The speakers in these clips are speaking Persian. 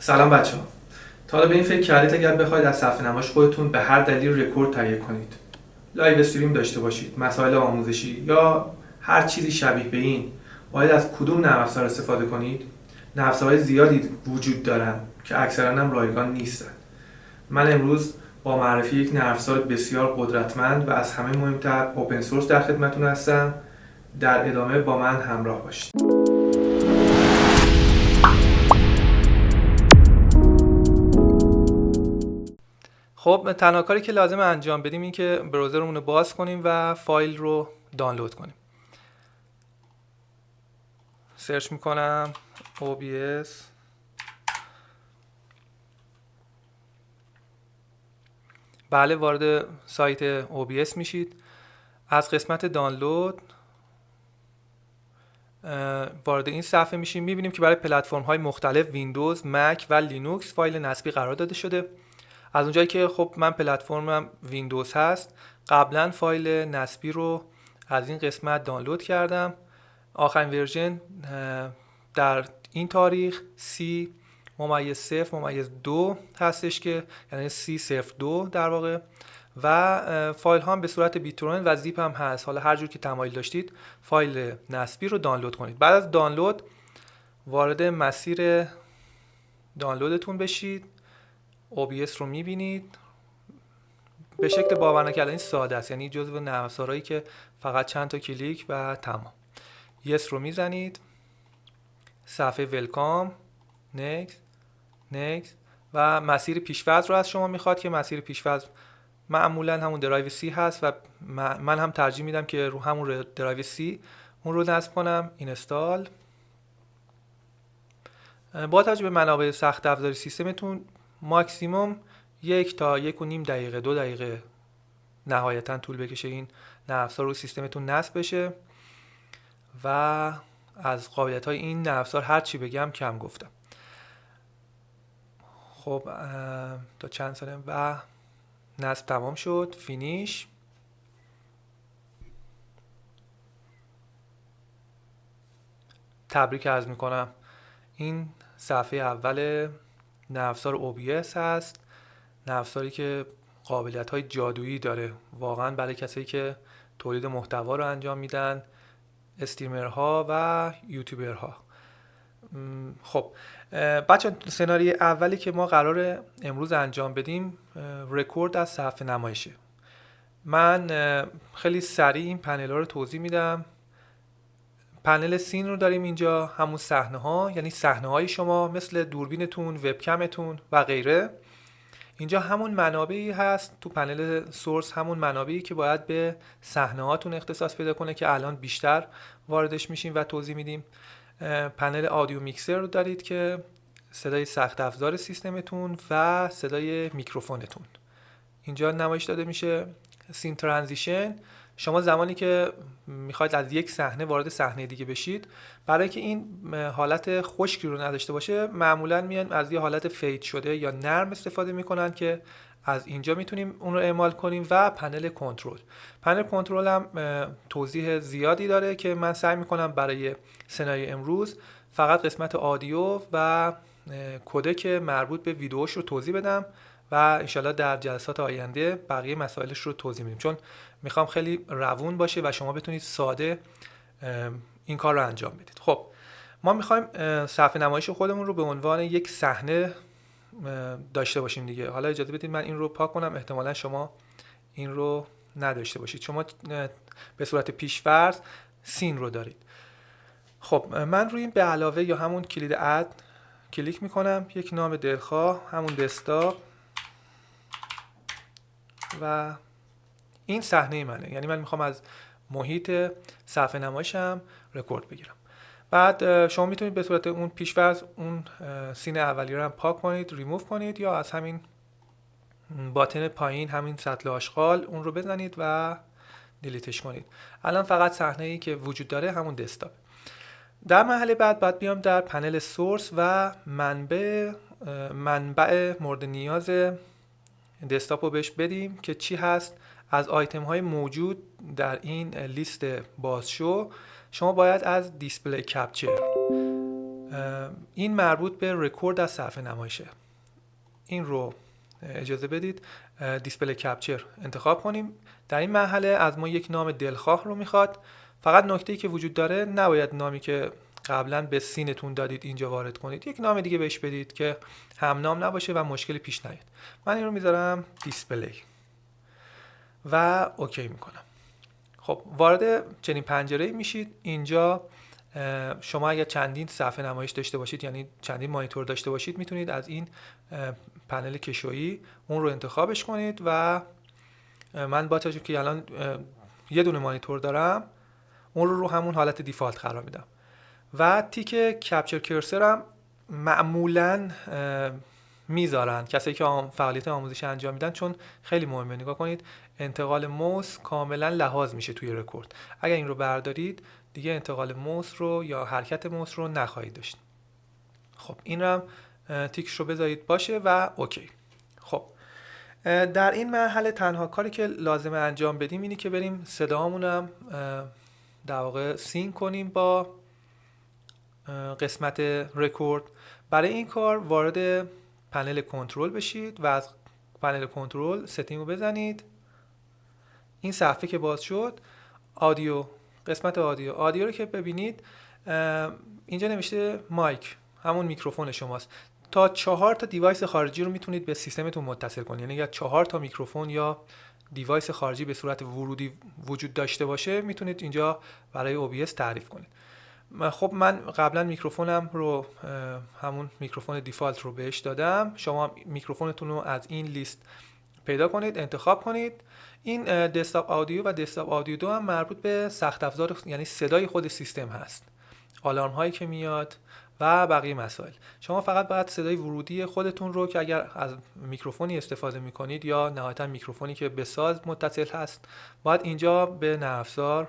سلام بچه ها. تا حالا به این فکر کردید اگر بخواید از صفحه نمایش خودتون به هر دلیل رکورد تهیه کنید، لایو استریم داشته باشید، مسائل آموزشی یا هر چیزی شبیه به این، باید از کدوم نرم افزار استفاده کنید؟ نرم افزارهای زیادی وجود دارن که اکثرا هم رایگان نیستن. من امروز با معرفی یک نرم افزار بسیار قدرتمند و از همه مهمتر اوپن سورس در خدمتتون هستم. در ادامه با من همراه باشید. خب تنها کاری که لازم انجام بدیم این که براوزرمون رو باز کنیم و فایل رو دانلود کنیم. سرچ میکنم OBS. بله، وارد سایت OBS میشید. از قسمت دانلود وارد این صفحه میشیم. میبینیم که برای پلتفرم های مختلف ویندوز، مک و لینوکس فایل نصبی قرار داده شده. از اونجایی که خب من پلتفرمم ویندوز هست، قبلا فایل نصبی رو از این قسمت دانلود کردم. آخرین ورژن در این تاریخ C-0-2 هستش که یعنی C02 در واقع، و فایل ها هم به صورت بیتورنت و زیپ هم هست. حالا هر جور که تمایل داشتید فایل نصبی رو دانلود کنید. بعد از دانلود وارد مسیر دانلودتون بشید. OBS رو میبینید به شکل باور نکردنی ساده است، یعنی جزو نرم افزارهایی که فقط چند تا کلیک و تمام. یس رو میزنید. صفحه ولکام، نکست و مسیر پیش‌فرض رو از شما میخواد که مسیر پیش‌فرض معمولا همون درایو سی هست و من هم ترجیح میدم که رو همون درایو سی اون رو نصب کنم. اینستال. با توجه به منابع سخت افزاری سیستمتون ماکسیموم 1 تا 1.5 دقیقه 2 دقیقه نهایتا طول بکشه این نرم افزار رو سیستمتون نصب بشه و از قابلیت های این نرم افزار هر چی بگم کم گفتم. خب تا چند ثانیه و نصب تمام شد. فینیش. تبریک عرض میکنم. این صفحه اول نرم افزار OBS هست، نرم افزاری که قابلیت های جادویی داره واقعا برای کسایی که تولید محتوا رو انجام میدن، استریمرها و یوتیوبرها. خب بچه، سناریوی اولی که ما قراره امروز انجام بدیم رکورد از صفحه نمایشه. من خیلی سریع این پنل ها رو توضیح میدم. پنل سین رو داریم اینجا، همون صحنه ها، یعنی صحنه های شما مثل دوربینتون، وبکمتون و غیره. اینجا همون منابعی هست تو پنل سورس، همون منابعی که باید به صحنه هاتون اختصاص پیدا کنه که الان بیشتر واردش میشیم و توضیح میدیم. پنل آدیو میکسر رو دارید که صدای سخت افزار سیستمتون و صدای میکروفونتون اینجا نمایش داده میشه. سین ترانزیشن، شما زمانی که میخواید از یک صحنه وارد صحنه دیگه بشید، برای که این حالت خشکی رو نداشته باشه معمولا میان از یه حالت فید شده یا نرم استفاده میکنن که از اینجا میتونیم اون رو اعمال کنیم. و پنل کنترل. پنل کنترل هم توضیح زیادی داره که من سعی میکنم برای سناریوی امروز فقط قسمت آدیو و کدک مربوط به ویدیوش رو توضیح بدم و انشالله در جلسات آینده بقیه مسائلش رو توضیح میدیم، چون میخوام خیلی روون باشه و شما بتونید ساده این کار رو انجام بدید. خب ما میخوایم صفحه نمایش خودمون رو به عنوان یک صحنه داشته باشیم دیگه. حالا اجازه بدید من این رو پاک کنم، احتمالا شما این رو نداشته باشید. شما به صورت پیش‌فرض سین رو دارید. خب من روی این به علاوه یا همون کلید اد کلیک میکنم، یک نام دلخواه، همون دسکتاپ، و این صحنه منه، یعنی من میخوام از محیط صفحه نمایشم رکورد بگیرم. بعد شما میتونید به صورت اون پیش‌فرض اون سین اولیه رو هم پاک کنید، ریموو کنید، یا از همین باتن پایین همین سطل آشغال اون رو بزنید و دیلیتش کنید. الان فقط صحنه‌ای که وجود داره همون دسکتاپ. در مرحله بعد باید بیام در پنل سورس و منبع مورد نیاز دسکتاپ رو بهش بدیم که چی هست. از آیتم های موجود در این لیست بازشو شما باید از دیسپلی کپچر این مربوط به رکورد از صفحه نمایشه. این رو اجازه بدید دیسپلی کپچر انتخاب کنیم. در این مرحله از ما یک نام دلخواه رو میخواد. فقط نکته‌ای که وجود داره، نباید نامی که قبلا به سینتون دادید اینجا وارد کنید، یک نام دیگه بهش بدید که هم نام نباشه و مشکلی پیش نیاد. من این رو میذارم دیسپلی و اوکی میکنم. خب وارد چنین پنجره‌ای میشید. اینجا شما اگر چندین صفحه نمایش داشته باشید، یعنی چندین مانیتور داشته باشید، میتونید از این پنل کشویی اون رو انتخابش کنید و من با توجه که الان یه دونه مانیتور دارم، اون رو همون حالت دیفالت قرار میدم و تیک کپچر کرسر هم معمولاً میذارن کسایی که فعالیت آموزشی انجام میدن، چون خیلی مهمه. نگاه کنید انتقال موس کاملا لحاظ میشه توی رکورد. اگر این رو بردارید دیگه انتقال موس رو یا حرکت موس رو نخواهید داشت. خب این رو هم تیکش رو بذارید باشه و اوکی. خب در این مرحله تنها کاری که لازمه انجام بدیم اینی که بریم صدامون هم در واقع سینک کنیم با قسمت رکورد. برای این کار وارد پنل کنترل بشید و از پنل کنترل ستینگ رو بزنید. این صفحه که باز شد، آدیو، قسمت آدیو رو که ببینید اینجا نوشته مایک، همون میکروفون شماست. تا 4 تا دیوایس خارجی رو میتونید به سیستمتون متصل کنید. یعنی اگر 4 تا میکروفون یا دیوایس خارجی به صورت ورودی وجود داشته باشه، میتونید اینجا برای OBS تعریف کنید. خب من قبلا میکروفونم رو همون میکروفون دیفالت رو بهش دادم. شما میکروفونتون رو از این لیست پیدا کنید، انتخاب کنید. این دسکتاپ آدیو و دسکتاپ آدیو 2 هم مربوط به سخت افزار، یعنی صدای خود سیستم هست، آلارم هایی که میاد و بقیه مسائل. شما فقط باید صدای ورودی خودتون رو که اگر از میکروفونی استفاده میکنید یا نهایتا میکروفونی که به ساز متصل هست، باید اینجا به نرم افزار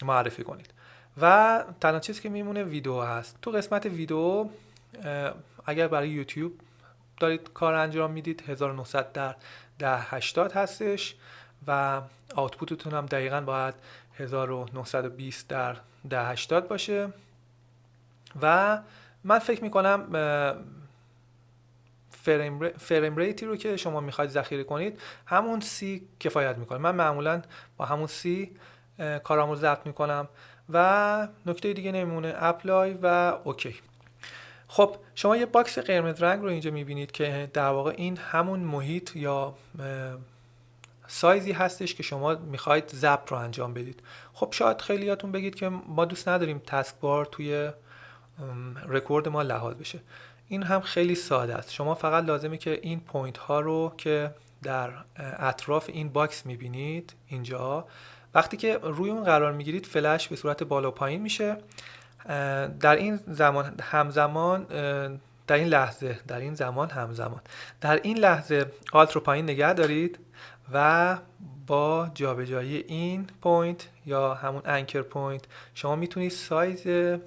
معرفی کنید. و تنها چیزی که میمونه ویدیو هست. تو قسمت ویدیو اگر برای یوتیوب دارید کار انجام میدید، 1900 در 1080 هستش و آوتپوتتون هم دقیقاً باید 1920 در 1080 باشه. و من فکر میکنم فریم ریتی رو که شما میخواید ذخیره کنید همون 30 کفایت میکنه. من معمولا با همون 30 کارامو ضبط میکنم و نکته دیگه نمیمونه، اپلای و اوکی. خب شما یه باکس قرمز رنگ رو اینجا میبینید که در واقع این همون محیط یا سایزی هستش که شما میخواید ضبط رو انجام بدید. خب شاید خیلیاتون بگید که ما دوست نداریم تسک بار توی رکورد ما لحاظ بشه. این هم خیلی ساده است. شما فقط لازمه که این پوینت ها رو که در اطراف این باکس میبینید اینجا، وقتی که روی اون قرار میگیرید فلش به صورت بالا پایین میشه. در این زمان همزمان در این لحظه آلت رو پایین نگه دارید و با جابجایی این پوینت یا همون انکر پوینت شما میتونید سایز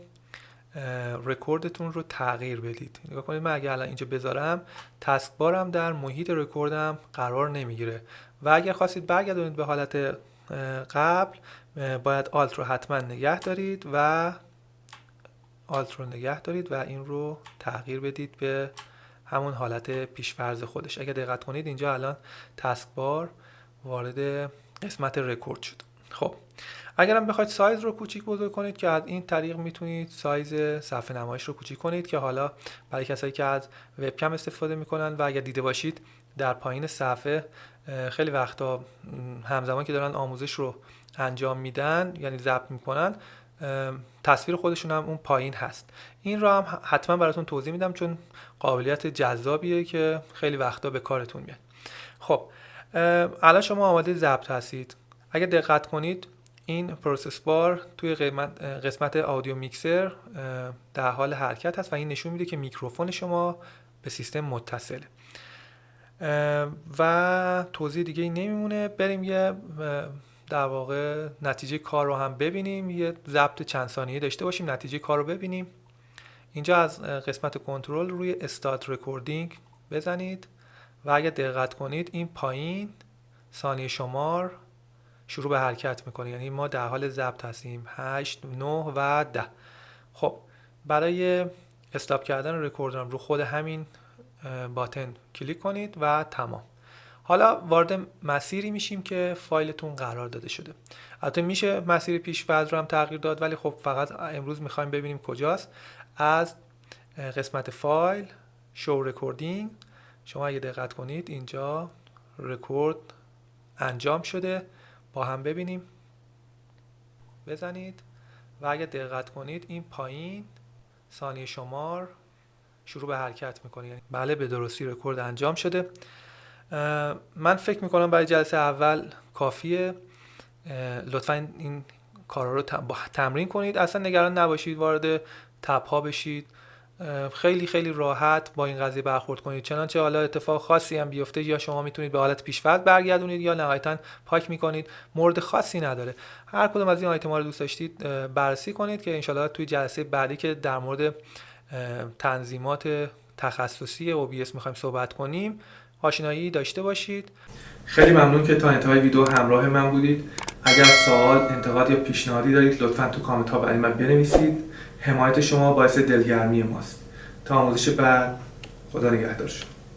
رکوردتون رو تغییر بدید. نگاه کنید من اگه الان اینجا بذارم تسک بارم در محیط رکوردم قرار نمیگیره و اگر خواستید برگردونید به حالت قبل باید آلت رو حتما نگه دارید و این رو تغییر بدید به همون حالت پیش‌فرض خودش. اگر دقت کنید اینجا الان تسک بار وارد قسمت رکورد شد. خب اگرم بخواید سایز رو کوچیک بزرگ کنید که از این طریق میتونید سایز صفحه نمایش رو کوچیک کنید که حالا برای کسایی که از وبکم استفاده میکنن و اگر دیده باشید در پایین صفحه خیلی وقتا همزمان که دارن آموزش رو انجام میدن یعنی ضبط میکنن تصویر خودشون هم اون پایین هست. این رو هم حتما براتون توضیح میدم چون قابلیت جذابیه که خیلی وقتا به کارتون میاد. خب الان شما آماده ضبط هستید. اگه دقت کنید این پروسس بار توی قسمت آدیو میکسر در حال حرکت هست و این نشون میده که میکروفون شما به سیستم متصله. و توضیح دیگه ای نمیمونه. بریم یه در واقع نتیجه کار رو هم ببینیم، یه ضبط چند ثانیه داشته باشیم، نتیجه کار رو ببینیم. اینجا از قسمت کنترل روی استارت رکوردینگ بزنید و اگه دقت کنید این پایین ثانیه شمار شروع به حرکت میکنه، یعنی ما در حال ضبط هستیم 8 9 و 10. خب برای استاپ کردن رکوردرم رو خود همین باتن کلیک کنید و تمام. حالا وارد مسیری میشیم که فایلتون قرار داده شده. البته میشه مسیر پیش‌فرض رو هم تغییر داد، ولی خب فقط امروز میخوایم ببینیم کجاست. از قسمت فایل شو رکوردینگ، شما اگه دقت کنید اینجا رکورد انجام شده، با هم ببینیم. بزنید و اگه دقت کنید این پایین ثانیه شمار شروع به حرکت میکنه، یعنی بله به درستی رکورد انجام شده. من فکر میکنم برای جلسه اول کافیه. لطفا این کارا رو تمرین کنید، اصلا نگران نباشید وارد تب ها بشید، خیلی خیلی راحت با این قضیه برخورد کنید. چنانچه حالا اتفاق خاصی هم بیفته یا شما میتونید به حالت پیش‌فرض برگردونید یا نهایتا پاک میکنید، مورد خاصی نداره. هر کدوم از این آیتم‌ها رو دوست داشتید بررسی کنید که انشالله توی جلسه بعدی که در مورد تنظیمات تخصصی OBS میخوایم صحبت کنیم آشنایی داشته باشید. خیلی ممنون که تا انتهای ویدیو همراه من بودید. اگر سوال، انتقاد یا پیشنهادی دارید لطفاً تو کامنت ها برای من بنویسید. حمایت شما باعث دلگرمی ماست. تا آموزش بعد، خدا نگهدار شما.